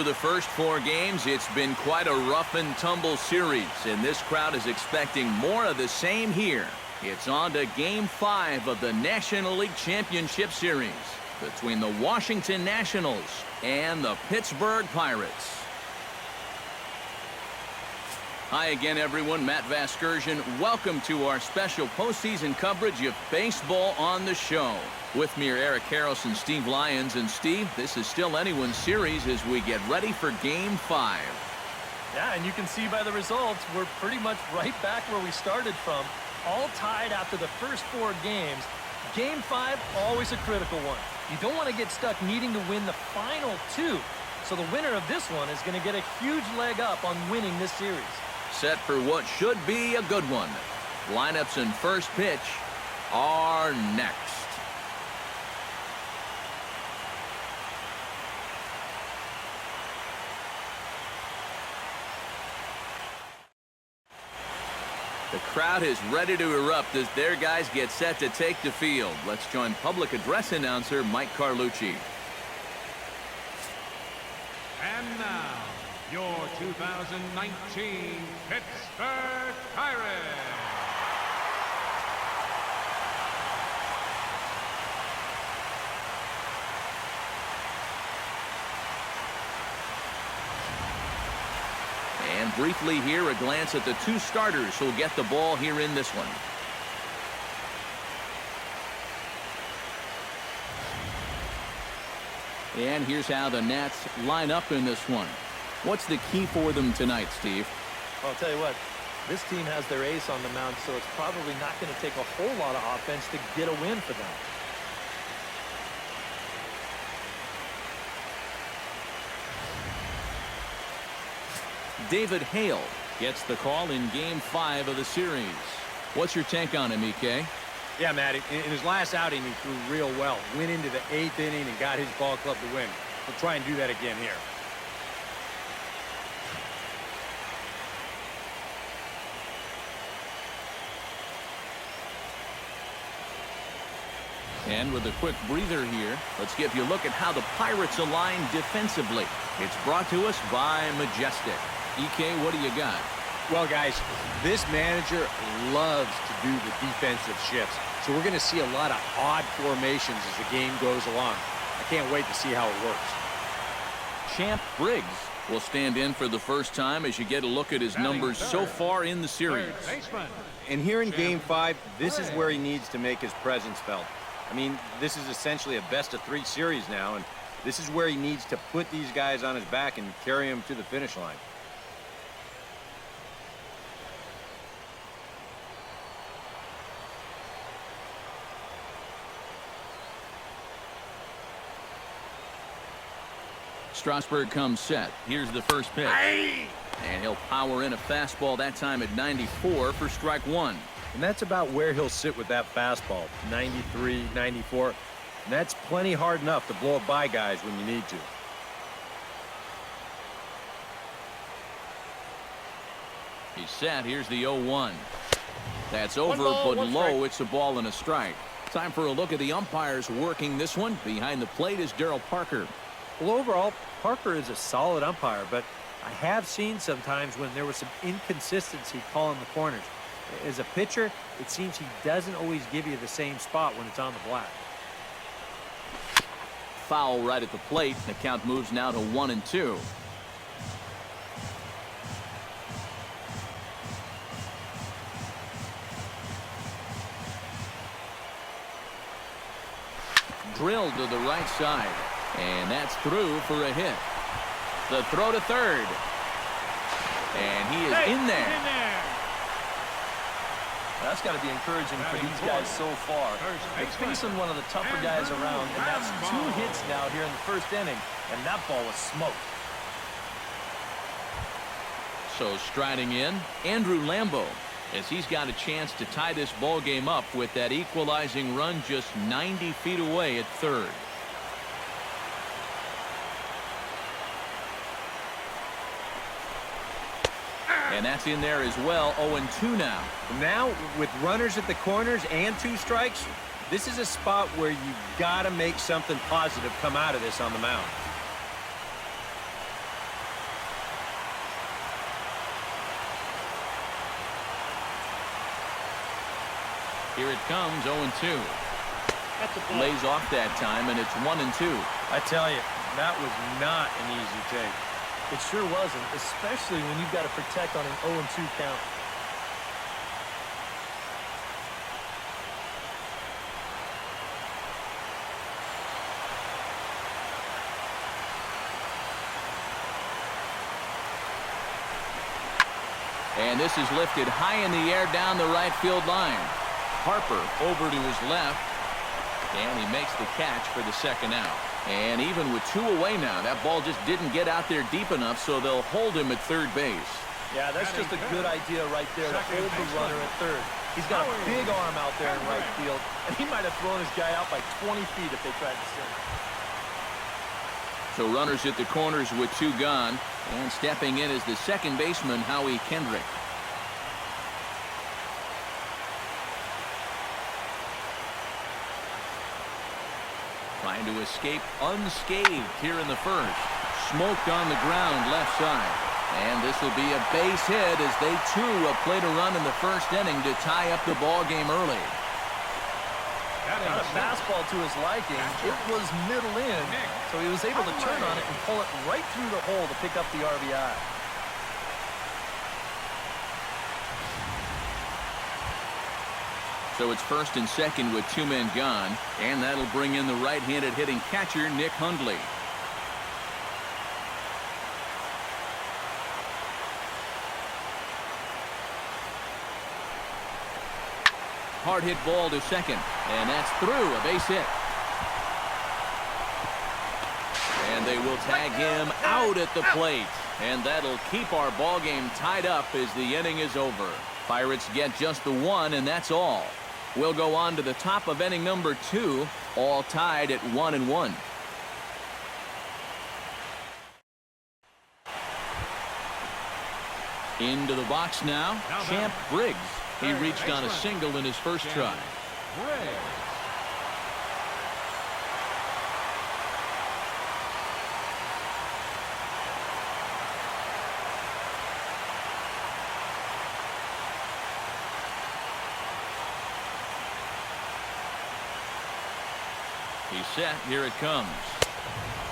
After the first 4 games, it's been quite a rough and tumble series, and this crowd is expecting more of the same here. It's on to Game 5 of the National League Championship Series between the Washington Nationals and the Pittsburgh Pirates. Hi again, everyone. Matt Vasgersian. Welcome to our special postseason coverage of baseball on the show. With me are Eric Harris and Steve Lyons. And Steve, this is still anyone's series as we get ready for Game 5. Yeah, and you can see by the results, we're pretty much right back where we started from. All tied after the first 4 games. Game 5, always a critical one. You don't want to get stuck needing to win the final 2. So the winner of this one is going to get a huge leg up on winning this series. Set for what should be a good one. Lineups and first pitch are next. The crowd is ready to erupt as their guys get set to take the field. Let's join public address announcer Mike Carlucci. And now, your 2019 Pittsburgh Pirates. And briefly here, a glance at the 2 starters who'll get the ball here in this one. And here's how the Nats line up in this one. What's the key for them tonight, Steve? Well, I'll tell you what, this team has their ace on the mound, so it's probably not going to take a whole lot of offense to get a win for them. David Hale gets the call in Game 5 of the series. What's your take on him, EK? Yeah, Matt, in his last outing, he threw real well. Went into the 8th inning and got his ball club to win. We'll try and do that again here. And with a quick breather here, let's give you a look at how the Pirates align defensively. It's brought to us by Majestic. EK, what do you got? Well, guys, this manager loves to do the defensive shifts. So we're going to see a lot of odd formations as the game goes along. I can't wait to see how it works. Champ Briggs will stand in for the first time as you get a look at his numbers so far in the series. And here in Game 5, this is where he needs to make his presence felt. I mean, this is essentially a best-of-3 series now, and this is where he needs to put these guys on his back and carry them to the finish line. Strasburg comes set. Here's the first pitch. And he'll power in a fastball that time at 94 for strike 1. And that's about where he'll sit with that fastball, 93, 94. And that's plenty hard enough to blow it by guys when you need to. He's set. Here's the 0-1. That's over, but low. It's a ball and a strike. Time for a look at the umpires working this one. Behind the plate is Darryl Parker. Well, overall, Parker is a solid umpire, but I have seen sometimes when there was some inconsistency calling the corners. As a pitcher, it seems he doesn't always give you the same spot when it's on the black. Foul right at the plate. The count moves now to 1-2. Drilled to the right side. And that's through for a hit. The throw to third. And he is in there. That's got to be encouraging for these guys so far. They're facing one of the tougher guys around, and that's 2 hits now here in the first inning, and that ball was smoked. So striding in, Andrew Lambo, as he's got a chance to tie this ball game up with that equalizing run just 90 feet away at third. And that's in there as well. 0-2 now. Now, with runners at the corners and 2 strikes, this is a spot where you've got to make something positive come out of this on the mound. Here it comes, 0-2. That's a ball. Lays off that time, and it's 1-2. I tell you, that was not an easy take. It sure wasn't, especially when you've got to protect on an 0-2 count. And this is lifted high in the air down the right field line. Harper over to his left. And he makes the catch for the second out. And even with 2 away now, that ball just didn't get out there deep enough, so they'll hold him at third base. Yeah, that's just a good idea right there to hold the runner at third. He's got a big arm out there in right field, and he might have thrown his guy out by 20 feet if they tried to send him. So runners at the corners with 2 gone, and stepping in is the second baseman, Howie Kendrick. Trying to escape unscathed here in the first. Smoked on the ground left side. And this will be a base hit as they too have played a run in the first inning to tie up the ball game early. Got a fastball to his liking. It was middle in, so he was able to turn on it and pull it right through the hole to pick up the RBI. So it's first and second with 2 men gone, and that'll bring in the right-handed hitting catcher, Nick Hundley. Hard hit ball to second, and that's through, a base hit. And they will tag him out at the plate, and that'll keep our ball game tied up as the inning is over. Pirates get just the 1, and that's all. We'll go on to the top of inning number 2, all tied at 1-1. Into the box now, Champ Briggs. He reached on a single in his first try. He's set. Here it comes.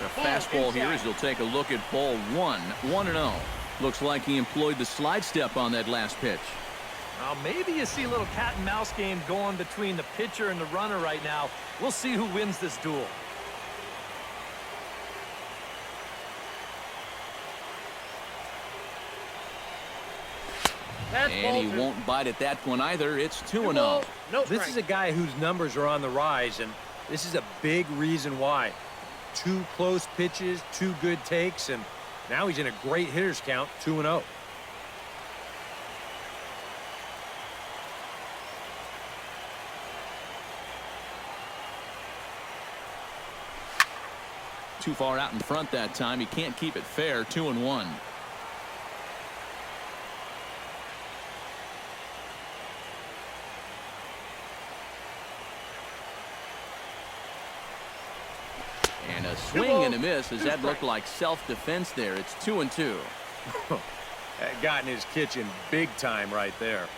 The fastball here as he'll take a look at ball 1. 1-0. Looks like he employed the slide step on that last pitch. Well, maybe you see a little cat and mouse game going between the pitcher and the runner right now. We'll see who wins this duel. And he won't bite at that one either. It's 2-0. This is a guy whose numbers are on the rise, and this is a big reason why. 2 close pitches, 2 good takes, and now he's in a great hitter's count, 2-0. Too far out in front that time. He can't keep it fair. 2-1. And a swing and a miss as that looked like self-defense there. It's 2-2. That got in his kitchen big time right there.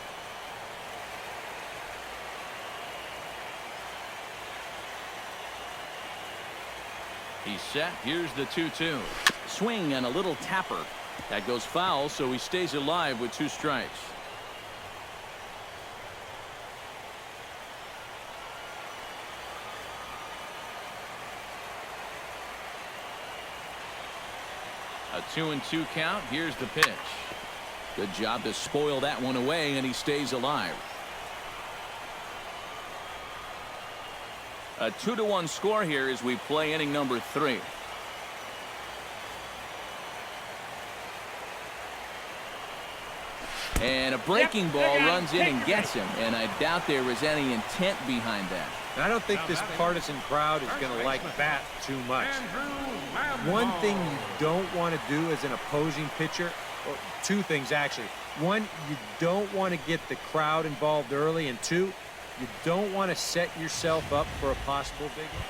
He's set. Here's the 2-2. Swing and a little tapper. That goes foul, so he stays alive with 2 strikes. A 2-2 count. Here's the pitch. Good job to spoil that one away, and he stays alive. A 2-1 score here as we play inning number 3. And a breaking ball runs in and gets him, and I doubt there was any intent behind that. I don't think this partisan crowd is going to like that too much. One thing you don't want to do as an opposing pitcher, or 2 things actually. 1, you don't want to get the crowd involved early, and 2, you don't want to set yourself up for a possible big one.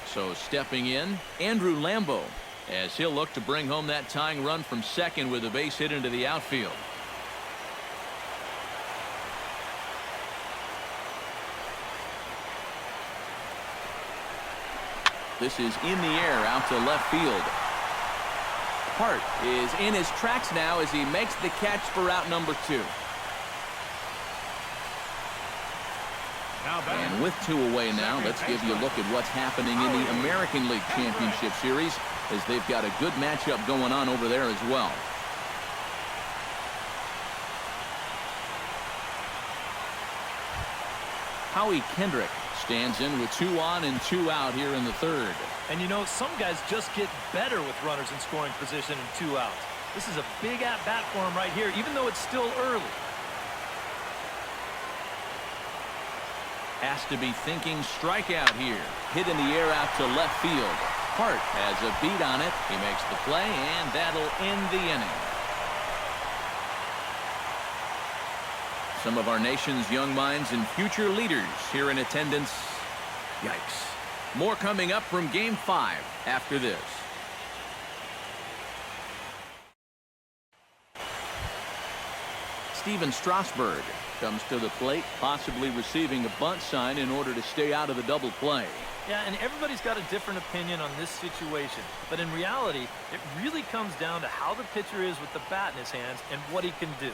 So stepping in, Andrew Lambo, as he'll look to bring home that tying run from second with a base hit into the outfield. This is in the air out to left field. Hart is in his tracks now as he makes the catch for out number 2. And with 2 away now, let's give you a look at what's happening in the American League Championship Series, as they've got a good matchup going on over there as well. Howie Kendrick stands in with 2 on and 2 out here in the 3rd. And you know, some guys just get better with runners in scoring position and 2 outs. This is a big at-bat for him right here, even though it's still early. Has to be thinking strikeout here. Hit in the air out to left field. Hart has a beat on it. He makes the play, and that'll end the inning. Some of our nation's young minds and future leaders here in attendance. Yikes. More coming up from Game 5 after this. Steven Strasburg comes to the plate, possibly receiving a bunt sign in order to stay out of the double play. Yeah, and everybody's got a different opinion on this situation. But in reality, it really comes down to how the pitcher is with the bat in his hands and what he can do.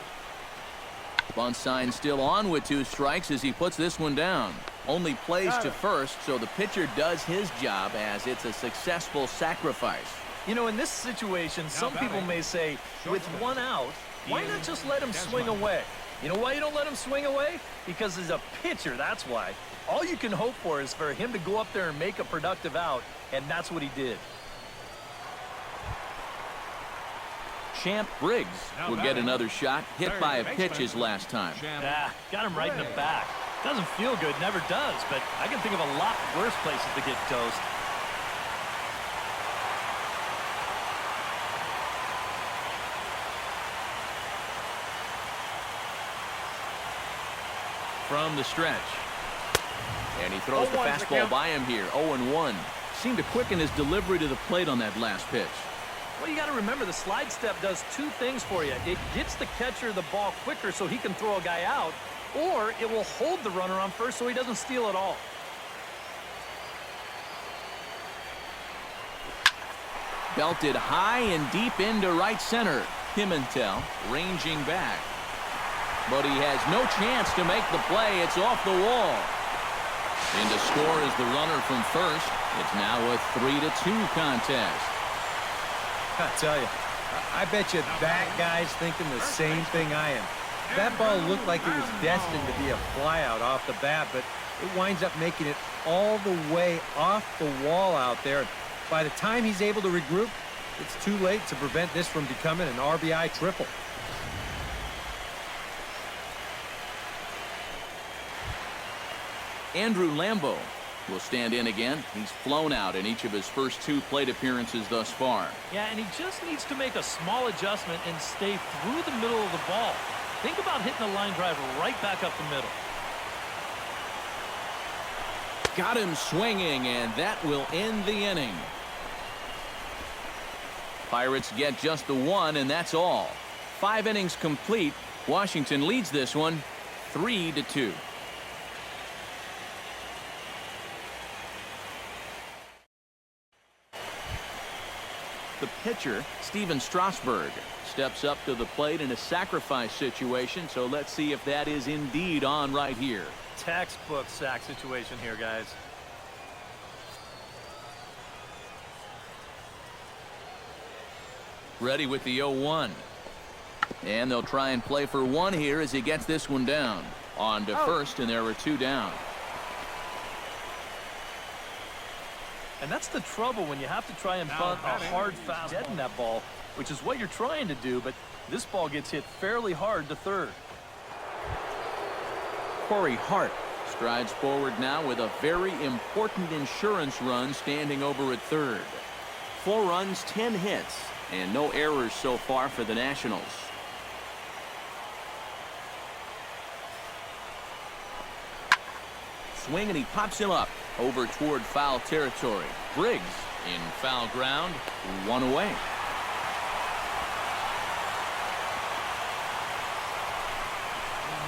Bunt sign still on with 2 strikes as he puts this one down. Only plays to first, so the pitcher does his job as it's a successful sacrifice. You know, in this situation, some people may say, with 1 out, why not just let him swing away? You know why you don't let him swing away? Because he's a pitcher, that's why. All you can hope for is for him to go up there and make a productive out, and that's what he did. Champ Briggs will get another shot, hit by a pitch his last time. Got him right in the back. Doesn't feel good, never does, but I can think of a lot worse places to get dosed. From the stretch. And he throws the fastball by him here. 0-1. Seemed to quicken his delivery to the plate on that last pitch. Well, you got to remember the slide step does 2 things for you. It gets the catcher the ball quicker so he can throw a guy out, or it will hold the runner on first so he doesn't steal it all. Belted high and deep into right center. Pimentel ranging back. But he has no chance to make the play. It's off the wall. In to score is the runner from first. It's now a 3-2 contest. I tell you, I bet you that guy's thinking the same thing I am. That ball looked like it was destined to be a flyout off the bat, but it winds up making it all the way off the wall out there. By the time he's able to regroup, it's too late to prevent this from becoming an RBI triple. Andrew Lambeau will stand in again. He's flown out in each of his first 2 plate appearances thus far. Yeah, and he just needs to make a small adjustment and stay through the middle of the ball. Think about hitting a line drive right back up the middle. Got him swinging, and that will end the inning. Pirates get just the 1, and that's all. 5 innings complete. Washington leads this one 3-2. The pitcher, Steven Strasburg, steps up to the plate in a sacrifice situation, so let's see if that is indeed on right here. Textbook sack situation here, guys. Ready with the 0-1. And they'll try and play for 1 here as he gets this one down. On to first, and there are 2 down. And that's the trouble when you have to try and bunt a hard fastball dead in that ball, which is what you're trying to do, but this ball gets hit fairly hard to third. Corey Hart strides forward now with a very important insurance run standing over at third. 4 runs, 10 hits, and no errors so far for the Nationals. Swing, and he pops him up over toward foul territory. Briggs in foul ground, 1 away.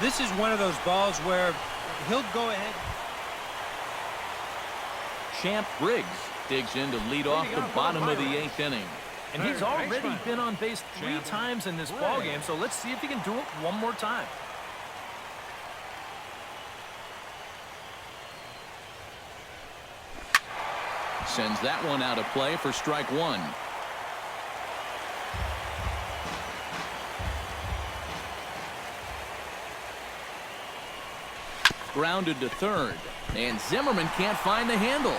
This is one of those balls where he'll go ahead. Champ Briggs digs in to lead off the bottom of the 8th inning. And he's already been on base 3 times in this ballgame, so let's see if he can do it one more time. Sends that one out of play for strike 1. Grounded to third, and Zimmerman can't find the handle.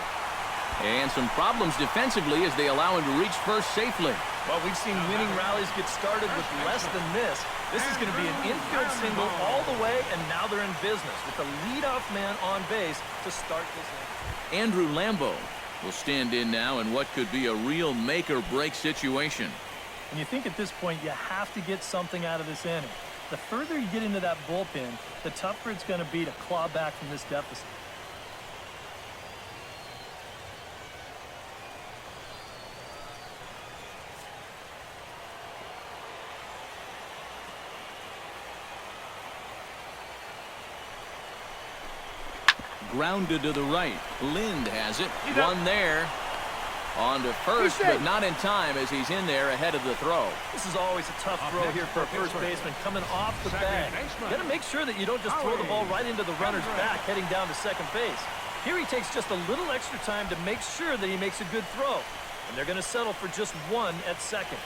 And some problems defensively as they allow him to reach first safely. Well, we've seen winning rallies get started with less than this. This is going to be an infield single all the way, and now they're in business with the leadoff man on base to start this inning. Andrew Lambeau will stand in now in what could be a real make-or-break situation. And you think at this point you have to get something out of this inning. The further you get into that bullpen, the tougher it's going to be to claw back from this deficit. Grounded to the right. Lind has it. One there. On to first, but not in time as he's in there ahead of the throw. This is always a tough throw here for a first baseman coming off the bag. You got to make sure that you don't just throw the ball right into the runner's back heading down to second base. Here he takes just a little extra time to make sure that he makes a good throw. And they're going to settle for just one at second.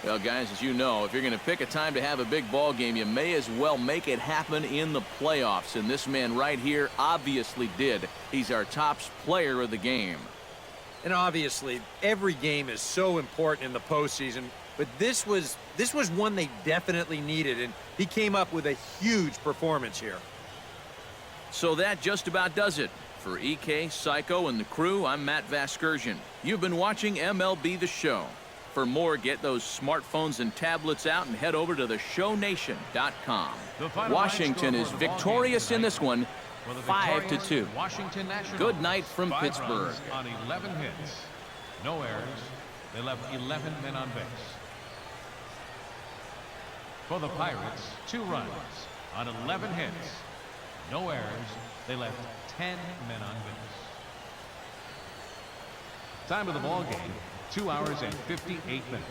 Well, guys, as you know, if you're going to pick a time to have a big ball game, you may as well make it happen in the playoffs. And this man right here obviously did. He's our top player of the game. And obviously, every game is so important in the postseason, but this was one they definitely needed, and he came up with a huge performance here. So that just about does it. For EK, Psycho, and the crew, I'm Matt Vasgersian. You've been watching MLB The Show. For more, get those smartphones and tablets out and head over to theshownation.com. Washington is victorious in this one, 5-2. Good night from Pittsburgh. On 11 hits, no errors. They left 11 men on base. For the Pirates, 2 runs on 11 hits, no errors. They left 10 men on base. Time of the ball game, 2 hours and 58 minutes.